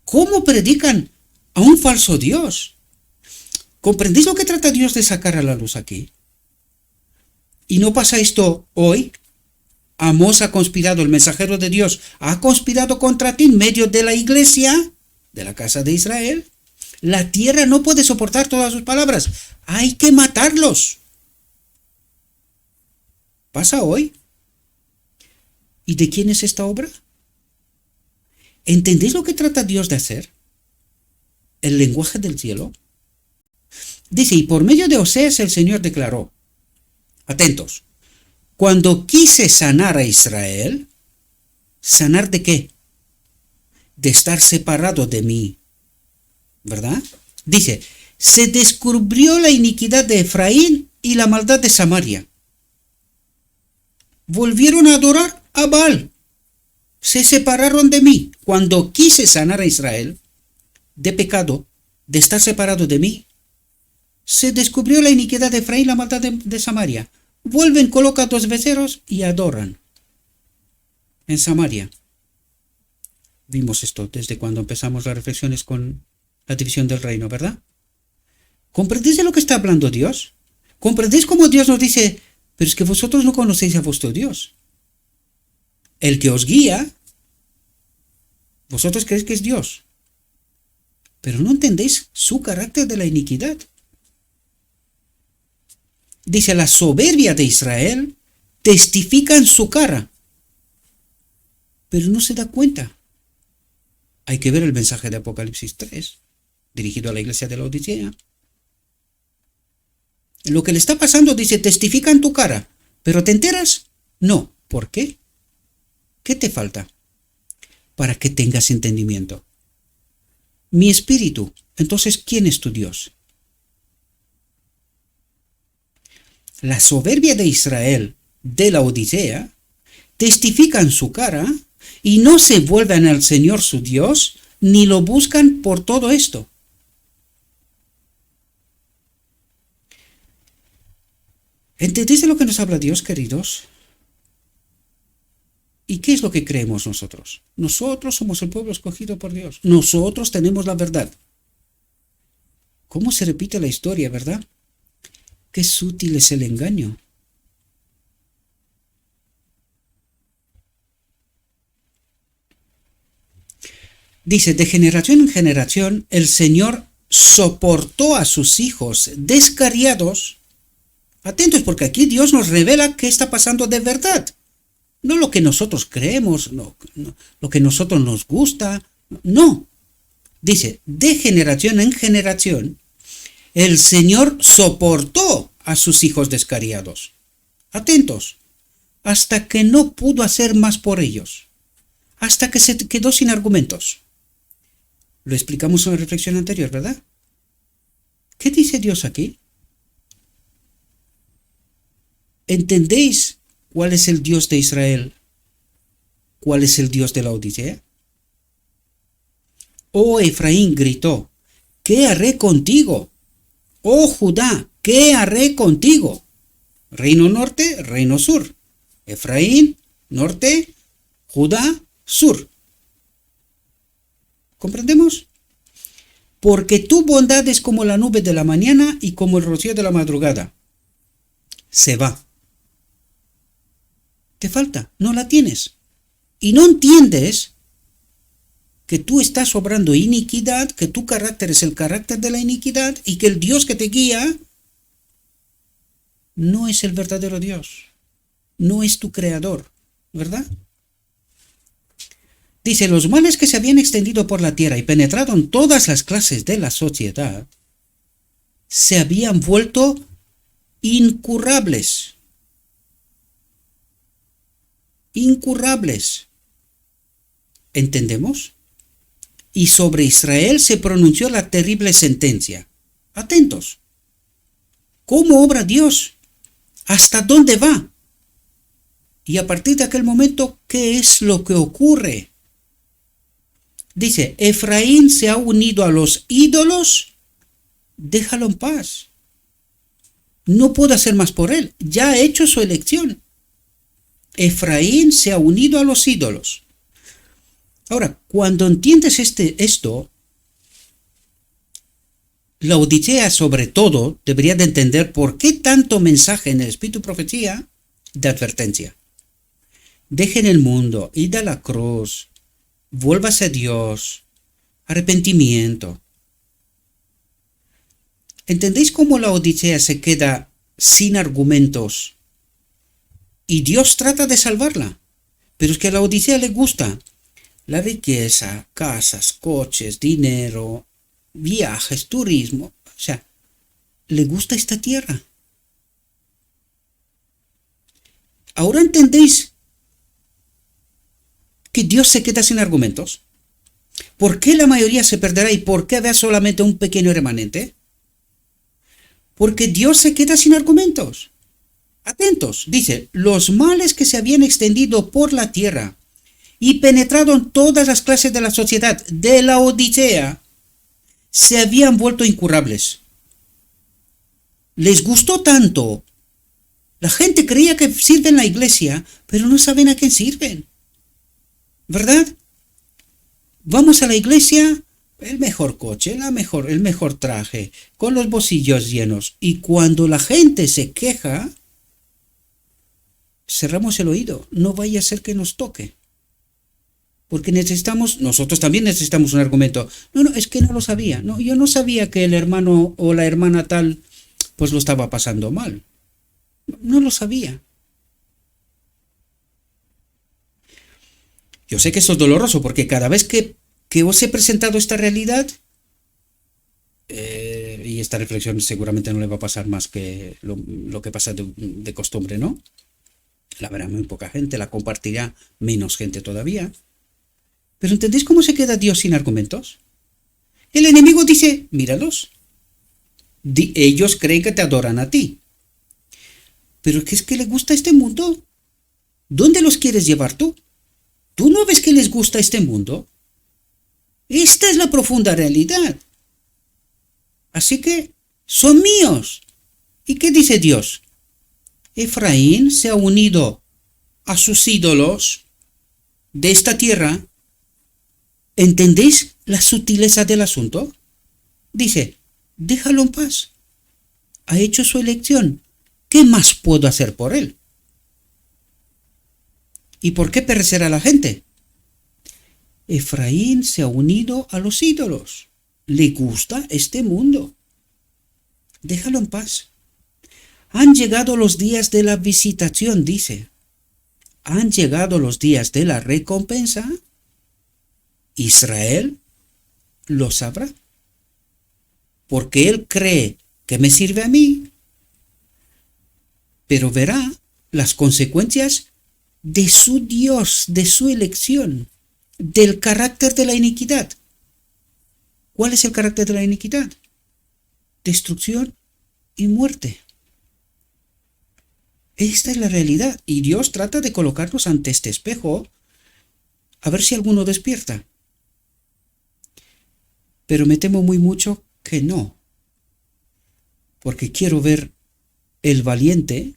¿Cómo predican a un falso Dios? ¿Comprendéis lo que trata Dios de sacar a la luz aquí? ¿Y no pasa esto hoy? Amós ha conspirado, el mensajero de Dios ha conspirado contra ti en medio de la iglesia, de la casa de Israel. La tierra no puede soportar todas sus palabras. Hay que matarlos. ¿Pasa hoy? ¿Y de quién es esta obra? ¿Entendéis lo que trata Dios de hacer? El lenguaje del cielo. Dice: y por medio de Oseas el Señor declaró, atentos, cuando quise sanar a Israel, ¿sanar de qué? De estar separado de mí, ¿verdad? Dice: se descubrió la iniquidad de Efraín y la maldad de Samaria. Volvieron a adorar a Baal. Se separaron de mí. Cuando quise sanar a Israel de pecado, de estar separado de mí, se descubrió la iniquidad de Efraín y la maldad de Samaria. Vuelven, colocan 2 becerros y adoran. En Samaria. Vimos esto desde cuando empezamos las reflexiones con la división del reino, ¿verdad? ¿Comprendéis de lo que está hablando Dios? ¿Comprendéis cómo Dios nos dice: pero es que vosotros no conocéis a vuestro Dios? El que os guía, vosotros creéis que es Dios, pero no entendéis su carácter de la iniquidad. Dice: la soberbia de Israel testifica en su cara, pero no se da cuenta. Hay que ver el mensaje de Apocalipsis 3, dirigido a la iglesia de la Odisea. Lo que le está pasando, dice: testifica en tu cara, pero ¿te enteras? No. ¿Por qué? ¿Qué te falta? Para que tengas entendimiento. Mi espíritu. Entonces, ¿quién es tu Dios? La soberbia de Israel, de la Odisea, testifica en su cara y no se vuelven al Señor su Dios, ni lo buscan por todo esto. ¿Entendéis de lo que nos habla Dios, queridos? ¿Y qué es lo que creemos nosotros? Nosotros somos el pueblo escogido por Dios. Nosotros tenemos la verdad. ¿Cómo se repite la historia, verdad? Qué sutil es el engaño. Dice: de generación en generación el Señor soportó a sus hijos descarriados. Atentos, porque aquí Dios nos revela qué está pasando de verdad. No lo que nosotros creemos, no, lo que nosotros nos gusta. No. Dice: de generación en generación el Señor soportó a sus hijos descarriados. Atentos. Hasta que no pudo hacer más por ellos. Hasta que se quedó sin argumentos. Lo explicamos en la reflexión anterior, ¿verdad? ¿Qué dice Dios aquí? ¿Entendéis cuál es el Dios de Israel? ¿Cuál es el Dios de la Odisea? Oh, Efraín gritó: ¿qué haré contigo? Oh, Judá, ¿qué haré contigo? Reino norte, reino sur. Efraín, norte, Judá, sur. ¿Comprendemos? Porque tu bondad es como la nube de la mañana y como el rocío de la madrugada. Se va. Te falta, no la tienes. Y no entiendes que tú estás obrando iniquidad, que tu carácter es el carácter de la iniquidad y que el Dios que te guía no es el verdadero Dios, no es tu creador, ¿verdad? Dice, los males que se habían extendido por la tierra y penetrado en todas las clases de la sociedad se habían vuelto incurrables. Incurrables. ¿Entendemos? Y sobre Israel se pronunció la terrible sentencia. Atentos. ¿Cómo obra Dios? ¿Hasta dónde va? Y a partir de aquel momento, ¿qué es lo que ocurre? Dice, Efraín se ha unido a los ídolos, déjalo en paz. No puedo hacer más por él, ya ha hecho su elección. Efraín se ha unido a los ídolos. Ahora, cuando entiendes esto, la Odisea sobre todo debería de entender por qué tanto mensaje en el Espíritu y Profecía de advertencia. Dejen el mundo, id a la cruz, vuélvase a Dios, arrepentimiento. ¿Entendéis cómo la Odisea se queda sin argumentos y Dios trata de salvarla? Pero es que a la Odisea le gusta la riqueza, casas, coches, dinero, viajes, turismo. O sea, le gusta esta tierra. ¿Ahora entendéis que Dios se queda sin argumentos? ¿Por qué la mayoría se perderá y por qué habrá solamente un pequeño remanente? Porque Dios se queda sin argumentos. Atentos, dice, los males que se habían extendido por la tierra y penetrado en todas las clases de la sociedad de la Odisea se habían vuelto incurrables. Les gustó tanto. La gente creía que sirven la iglesia, pero no saben a quién sirven. ¿Verdad? Vamos a la iglesia, el mejor coche, el mejor traje, con los bolsillos llenos. Y cuando la gente se queja, cerramos el oído. No vaya a ser que nos toque. Porque nosotros también necesitamos un argumento. No, es que no lo sabía. No, yo no sabía que el hermano o la hermana tal, pues lo estaba pasando mal. No lo sabía. Yo sé que esto es doloroso porque cada vez que os he presentado esta realidad, y esta reflexión seguramente no le va a pasar más que lo que pasa de costumbre, ¿no? La verá muy poca gente, la compartirá menos gente todavía. Pero ¿entendéis cómo se queda Dios sin argumentos? El enemigo dice, míralos. Ellos creen que te adoran a ti. Pero ¿qué es que le gusta este mundo? ¿Dónde los quieres llevar tú? ¿Tú no ves que les gusta este mundo? Esta es la profunda realidad. Así que son míos. ¿Y qué dice Dios? Efraín se ha unido a sus ídolos de esta tierra. ¿Entendéis la sutileza del asunto? Dice, déjalo en paz. Ha hecho su elección. ¿Qué más puedo hacer por él? ¿Y por qué perecerá la gente? Efraín se ha unido a los ídolos. Le gusta este mundo. Déjalo en paz. Han llegado los días de la visitación, dice. Han llegado los días de la recompensa. Israel lo sabrá. Porque él cree que me sirve a mí. Pero verá las consecuencias de su Dios, de su elección, del carácter de la iniquidad. ¿Cuál es el carácter de la iniquidad? Destrucción y muerte. Esta es la realidad y Dios trata de colocarnos ante este espejo a ver si alguno despierta. Pero me temo muy mucho que no, porque quiero ver el valiente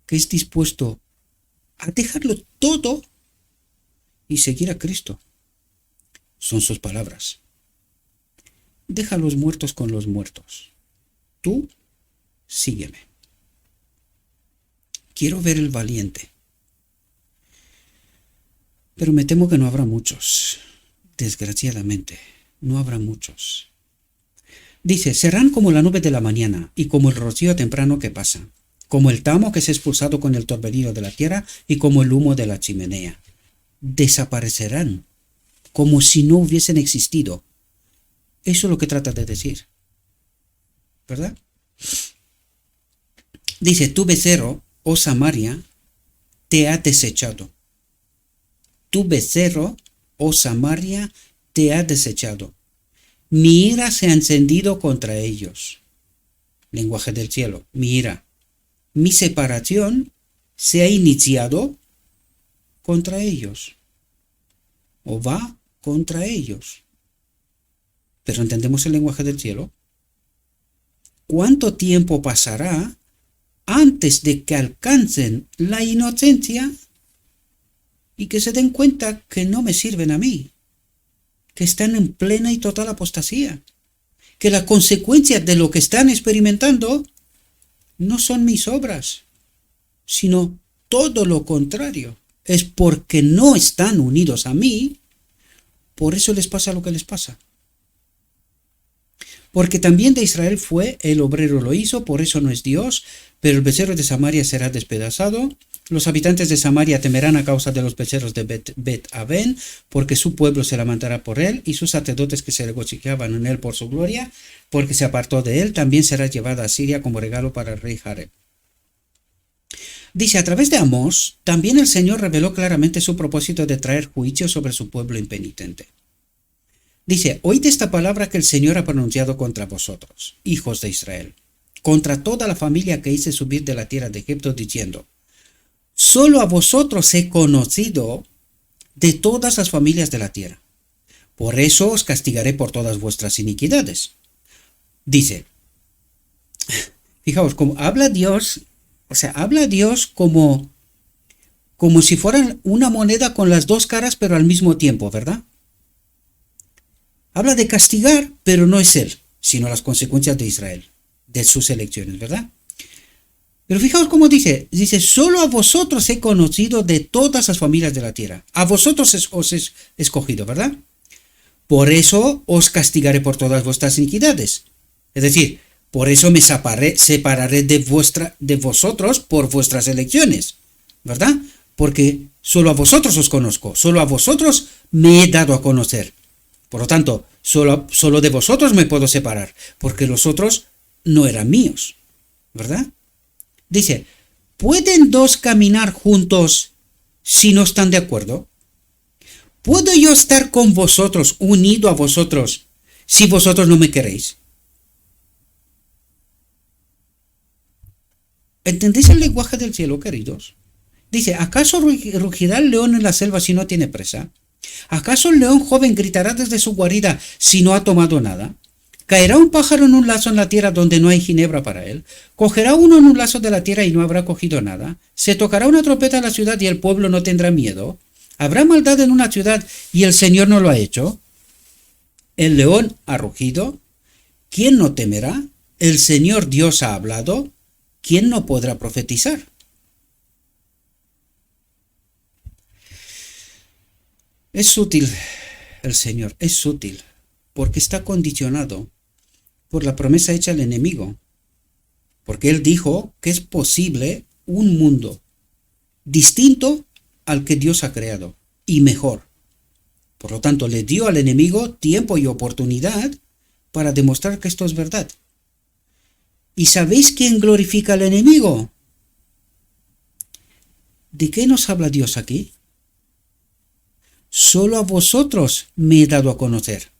que es dispuesto a dejarlo todo y seguir a Cristo. Son sus palabras. Deja a los muertos con los muertos. Tú sígueme. Quiero ver el valiente. Pero me temo que no habrá muchos. Desgraciadamente, no habrá muchos. Dice, serán como la nube de la mañana y como el rocío temprano que pasa, como el tamo que es expulsado con el torbellino de la tierra y como el humo de la chimenea. desaparecerán, como si no hubiesen existido. Eso es lo que trata de decir, ¿verdad? Dice, tu becerro, oh Samaria, te ha desechado. Tu becerro, oh Samaria, te ha desechado. Mi ira se ha encendido contra ellos. Lenguaje del cielo, mi ira. Mi separación se ha iniciado contra ellos. O va contra ellos. Pero ¿entendemos el lenguaje del cielo? ¿Cuánto tiempo pasará antes de que alcancen la inocencia y que se den cuenta que no me sirven a mí, que están en plena y total apostasía, que la consecuencia de lo que están experimentando no son mis obras, sino todo lo contrario? Es porque no están unidos a mí, por eso les pasa lo que les pasa. Porque también de Israel fue, el obrero lo hizo, por eso no es Dios, pero el becerro de Samaria será despedazado. Los habitantes de Samaria temerán a causa de los becerros de Bet-Aven, porque su pueblo se lamentará por él, y sus sacerdotes que se regocijaban en él por su gloria, porque se apartó de él, también será llevada a Siria como regalo para el rey Jareb. Dice, a través de Amós, también el Señor reveló claramente su propósito de traer juicio sobre su pueblo impenitente. Dice, oíd esta palabra que el Señor ha pronunciado contra vosotros, hijos de Israel, contra toda la familia que hice subir de la tierra de Egipto, diciendo, solo a vosotros he conocido de todas las familias de la tierra. Por eso os castigaré por todas vuestras iniquidades. Dice, fijaos, como habla Dios, habla Dios como si fuera una moneda con las dos caras, pero al mismo tiempo, ¿verdad? Habla de castigar, pero no es él, sino las consecuencias de Israel, de sus elecciones, ¿verdad? Pero fijaos cómo dice, solo a vosotros he conocido de todas las familias de la tierra. A vosotros os he escogido, ¿verdad? Por eso os castigaré por todas vuestras iniquidades. Es decir, por eso me separaré de vosotros por vuestras elecciones, ¿verdad? Porque solo a vosotros os conozco, solo a vosotros me he dado a conocer. Por lo tanto, solo de vosotros me puedo separar, porque los otros no eran míos, ¿verdad? Dice, ¿pueden dos caminar juntos si no están de acuerdo? ¿Puedo yo estar con vosotros, unido a vosotros, si vosotros no me queréis? ¿Entendéis el lenguaje del cielo, queridos? Dice, ¿acaso rugirá el león en la selva si no tiene presa? ¿Acaso el león joven gritará desde su guarida si no ha tomado nada? ¿Caerá un pájaro en un lazo en la tierra donde no hay ginebra para él? ¿Cogerá uno en un lazo de la tierra y no habrá cogido nada? ¿Se tocará una trompeta en la ciudad y el pueblo no tendrá miedo? ¿Habrá maldad en una ciudad y el Señor no lo ha hecho? El león ha rugido. ¿Quién no temerá? El Señor Dios ha hablado. ¿Quién no podrá profetizar? Es sutil el Señor, es sutil, porque está condicionado por la promesa hecha al enemigo, porque él dijo que es posible un mundo distinto al que Dios ha creado, y mejor. Por lo tanto, le dio al enemigo tiempo y oportunidad para demostrar que esto es verdad. ¿Y sabéis quién glorifica al enemigo? ¿De qué nos habla Dios aquí? Solo a vosotros me he dado a conocer.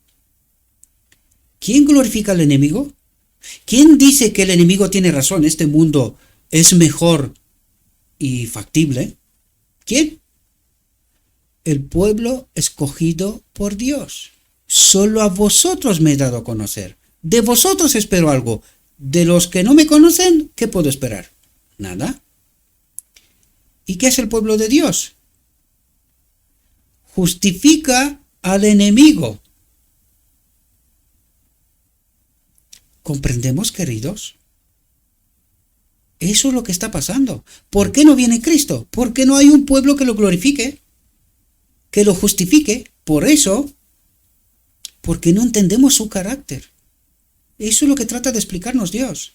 ¿Quién glorifica al enemigo? ¿Quién dice que el enemigo tiene razón? Este mundo es mejor y factible. ¿Quién? El pueblo escogido por Dios. Solo a vosotros me he dado a conocer. De vosotros espero algo. De los que no me conocen, ¿qué puedo esperar? Nada. ¿Y qué es el pueblo de Dios? Justifica al enemigo. ¿Comprendemos, queridos? Eso es lo que está pasando. ¿Por qué no viene Cristo? Porque no hay un pueblo que lo glorifique, que lo justifique. Por eso, porque no entendemos su carácter. Eso es lo que trata de explicarnos Dios.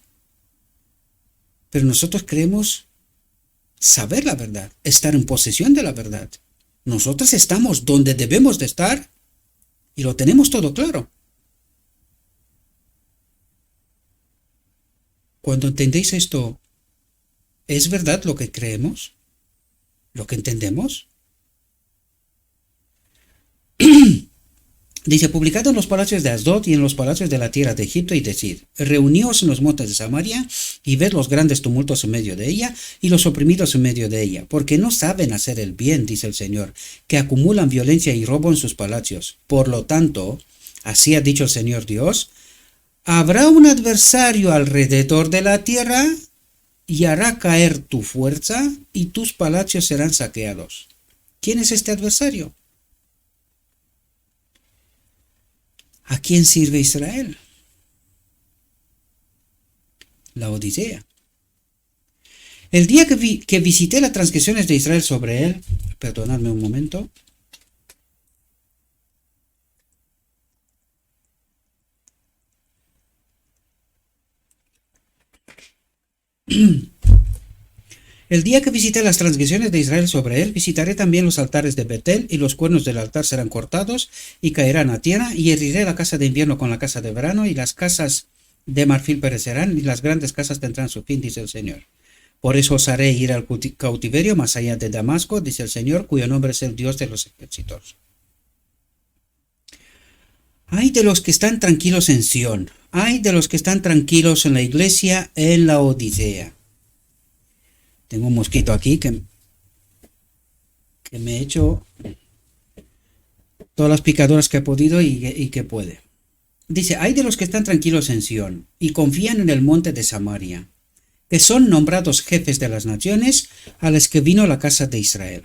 Pero nosotros creemos saber la verdad, estar en posesión de la verdad. Nosotros estamos donde debemos de estar y lo tenemos todo claro. Cuando entendéis esto, ¿es verdad lo que creemos? ¿Lo que entendemos? Dice, publicado en los palacios de Asdod y en los palacios de la tierra de Egipto, y decid, reuníos en los montes de Samaria y ved los grandes tumultos en medio de ella y los oprimidos en medio de ella, porque no saben hacer el bien, dice el Señor, que acumulan violencia y robo en sus palacios. Por lo tanto, así ha dicho el Señor Dios, habrá un adversario alrededor de la tierra y hará caer tu fuerza y tus palacios serán saqueados. ¿Quién es este adversario? ¿A quién sirve Israel? La Odisea. El día que visité las transgresiones de Israel sobre él, perdonadme un momento. El día que visité las transgresiones de Israel sobre él, visitaré también los altares de Betel, y los cuernos del altar serán cortados y caerán a tierra, y heriré la casa de invierno con la casa de verano, y las casas de marfil perecerán, y las grandes casas tendrán su fin, dice el Señor. Por eso os haré ir al cautiverio más allá de Damasco, dice el Señor, cuyo nombre es el Dios de los ejércitos. Ay de los que están tranquilos en Sión, ay de los que están tranquilos en la iglesia en la Odisea. Tengo un mosquito aquí que me he hecho todas las picaduras que he podido y que puede. Dice, hay de los que están tranquilos en Sión y confían en el monte de Samaria, que son nombrados jefes de las naciones a las que vino la casa de Israel.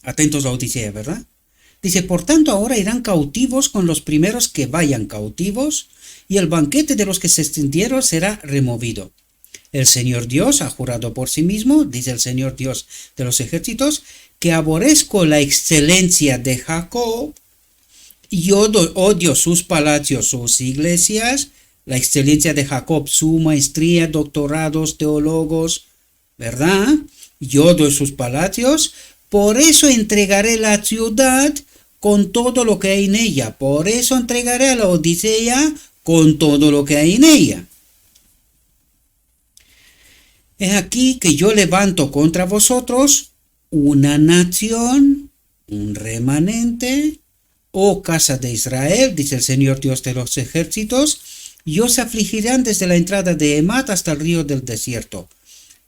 Atentos a la Odisea, ¿verdad? Dice, por tanto ahora irán cautivos con los primeros que vayan cautivos, y el banquete de los que se extendieron será removido. El Señor Dios ha jurado por sí mismo, dice el Señor Dios de los ejércitos, que aborrezco la excelencia de Jacob y odio sus palacios, sus iglesias, la excelencia de Jacob, su maestría, doctorados, teólogos, ¿verdad? Y odio sus palacios, por eso entregaré la ciudad con todo lo que hay en ella, por eso entregaré a la Odisea con todo lo que hay en ella. Es aquí que yo levanto contra vosotros una nación, un remanente, oh casa de Israel, dice el Señor Dios de los ejércitos, y os afligirán desde la entrada de Emat hasta el río del desierto.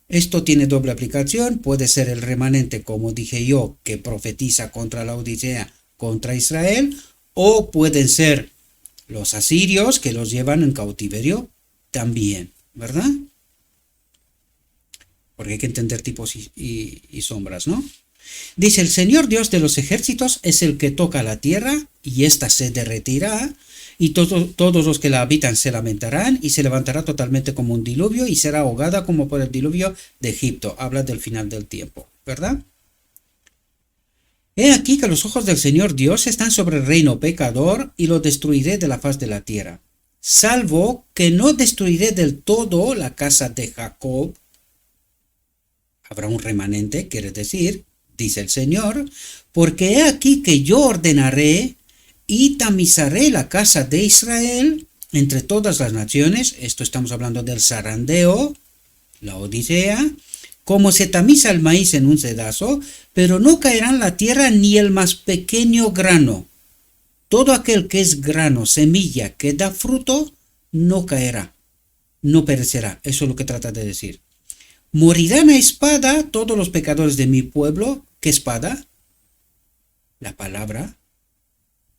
Esto tiene doble aplicación, puede ser el remanente, como dije yo, que profetiza contra la Odisea, contra Israel, o pueden ser los asirios que los llevan en cautiverio también, ¿verdad? Porque hay que entender tipos y sombras, ¿no? Dice, el Señor Dios de los ejércitos es el que toca la tierra, y ésta se derretirá, y todos los que la habitan se lamentarán, y se levantará totalmente como un diluvio, y será ahogada como por el diluvio de Egipto. Habla del final del tiempo, ¿verdad? He aquí que los ojos del Señor Dios están sobre el reino pecador, y lo destruiré de la faz de la tierra. Salvo que no destruiré del todo la casa de Jacob. Habrá un remanente, quiere decir, dice el Señor, porque he aquí que yo ordenaré y tamizaré la casa de Israel entre todas las naciones. Esto estamos hablando del zarandeo, la Odisea, como se tamiza el maíz en un cedazo, pero no caerá en la tierra ni el más pequeño grano. Todo aquel que es grano, semilla, que da fruto, no caerá, no perecerá. Eso es lo que trata de decir. Morirán a espada todos los pecadores de mi pueblo. ¿Qué espada? La palabra,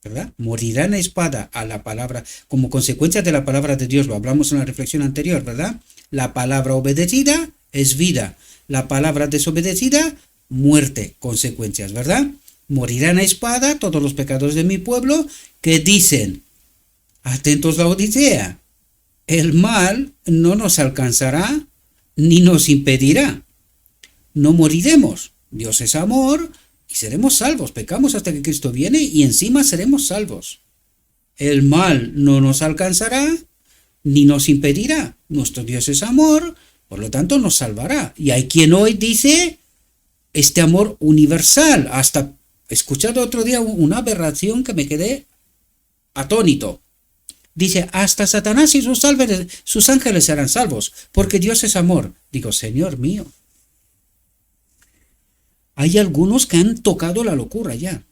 ¿verdad? Morirán a espada a la palabra, como consecuencia de la palabra de Dios. Lo hablamos en la reflexión anterior, ¿verdad? La palabra obedecida es vida. La palabra desobedecida, muerte, consecuencias, ¿verdad? Morirán a espada todos los pecadores de mi pueblo, que dicen, atentos a la Odisea, el mal no nos alcanzará ni nos impedirá. No moriremos. Dios es amor y seremos salvos. Pecamos hasta que Cristo viene y encima seremos salvos. El mal no nos alcanzará ni nos impedirá. Nuestro Dios es amor, por lo tanto nos salvará. Y hay quien hoy dice, este amor universal. Hasta he escuchado otro día una aberración que me quedé atónito. Dice, hasta Satanás y sus ángeles serán salvos, porque Dios es amor. Digo, Señor mío, hay algunos que han tocado la locura ya.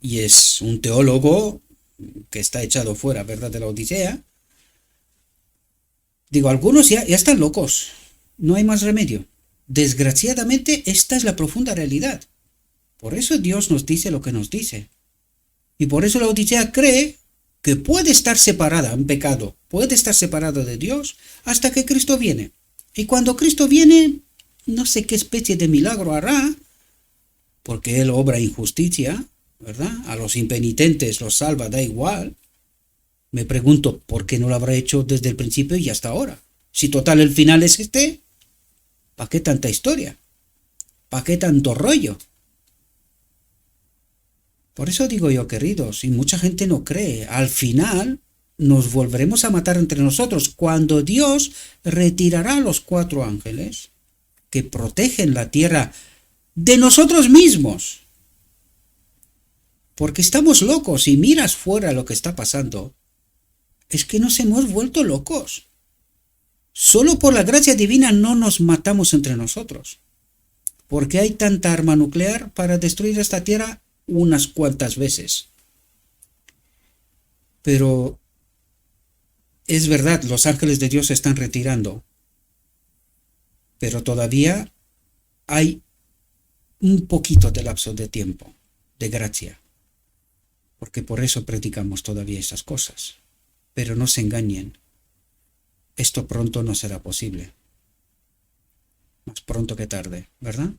Y es un teólogo que está echado fuera, ¿verdad?, de la Odisea. Digo, algunos ya están locos. No hay más remedio. Desgraciadamente, esta es la profunda realidad. Por eso Dios nos dice lo que nos dice. Y por eso la Odisea cree que puede estar separada en pecado, puede estar separada de Dios hasta que Cristo viene. Y cuando Cristo viene, no sé qué especie de milagro hará, porque Él obra injusticia, ¿verdad? A los impenitentes los salva, da igual. Me pregunto, ¿por qué no lo habrá hecho desde el principio y hasta ahora? Si total el final es este, ¿para qué tanta historia? ¿Para qué tanto rollo? Por eso digo yo, queridos, y mucha gente no cree, al final nos volveremos a matar entre nosotros cuando Dios retirará a los 4 ángeles que protegen la tierra de nosotros mismos. Porque estamos locos y miras fuera lo que está pasando. Es que nos hemos vuelto locos. Solo por la gracia divina no nos matamos entre nosotros. Porque hay tanta arma nuclear para destruir esta tierra unas cuantas veces. Pero es verdad, los ángeles de Dios se están retirando. Pero todavía hay un poquito de lapso de tiempo, de gracia. Porque por eso predicamos todavía esas cosas. Pero no se engañen. Esto pronto no será posible. Más pronto que tarde, ¿verdad?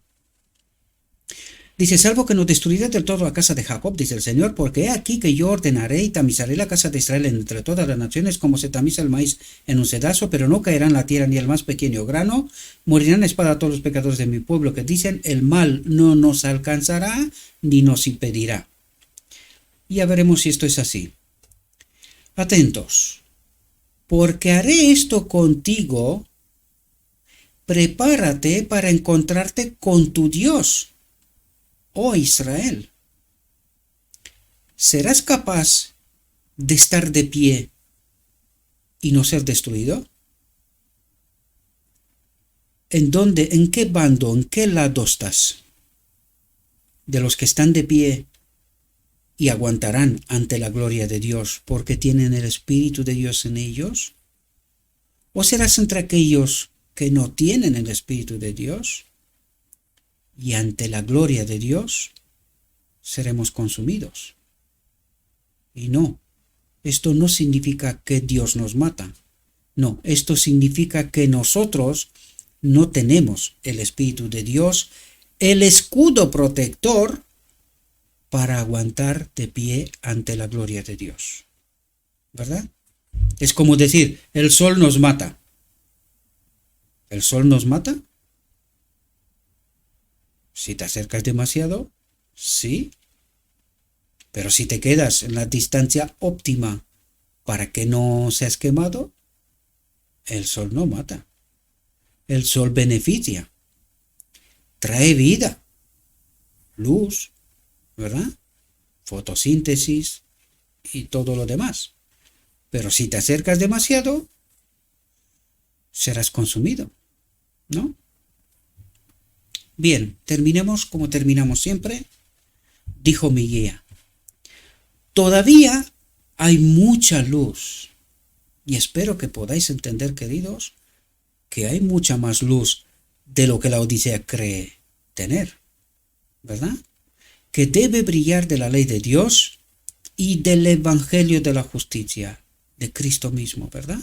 Dice, salvo que no destruiré del todo la casa de Jacob, dice el Señor, porque he aquí que yo ordenaré y tamizaré la casa de Israel entre todas las naciones como se tamiza el maíz en un sedazo, pero no caerá en la tierra ni el más pequeño grano. Morirán a espada todos los pecadores de mi pueblo que dicen, el mal no nos alcanzará ni nos impedirá. Y ya veremos si esto es así. Atentos, porque haré esto contigo, prepárate para encontrarte con tu Dios, oh Israel. ¿Serás capaz de estar de pie y no ser destruido? ¿En dónde, en qué bando, en qué lado estás? ¿De los que están de pie y aguantarán ante la gloria de Dios porque tienen el Espíritu de Dios en ellos? ¿O serás entre aquellos que no tienen el Espíritu de Dios y ante la gloria de Dios seremos consumidos? Y no, esto no significa que Dios nos mata. No, esto significa que nosotros no tenemos el Espíritu de Dios, el escudo protector para aguantar de pie ante la gloria de Dios. ¿Verdad? Es como decir, el sol nos mata. ¿El sol nos mata? Si te acercas demasiado, sí. Pero si te quedas en la distancia óptima para que no seas quemado, el sol no mata. El sol beneficia. Trae vida. Luz. ¿Verdad? Fotosíntesis y todo lo demás. Pero si te acercas demasiado, serás consumido, ¿no? Bien, terminemos como terminamos siempre. Dijo mi guía, todavía hay mucha luz y espero que podáis entender, queridos, que hay mucha más luz de lo que la Odisea cree tener, ¿verdad? Que debe brillar de la ley de Dios y del Evangelio de la justicia, de Cristo mismo, ¿verdad?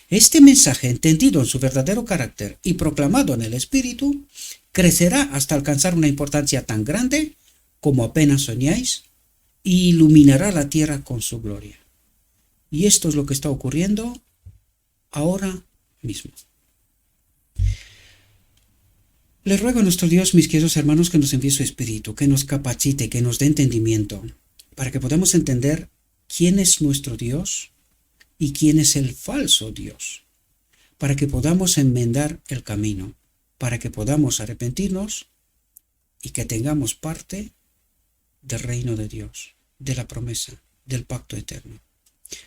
Este mensaje, entendido en su verdadero carácter y proclamado en el Espíritu, crecerá hasta alcanzar una importancia tan grande como apenas soñáis y iluminará la tierra con su gloria. Y esto es lo que está ocurriendo ahora mismo. Les ruego a nuestro Dios, mis queridos hermanos, que nos envíe su Espíritu, que nos capacite, que nos dé entendimiento, para que podamos entender quién es nuestro Dios y quién es el falso Dios, para que podamos enmendar el camino para que podamos arrepentirnos y que tengamos parte del reino de Dios, de la promesa, del pacto eterno.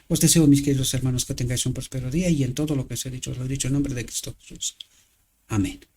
Os deseo, mis queridos hermanos, que tengáis un próspero día y en todo lo que os he dicho en nombre de Cristo Jesús. Amén.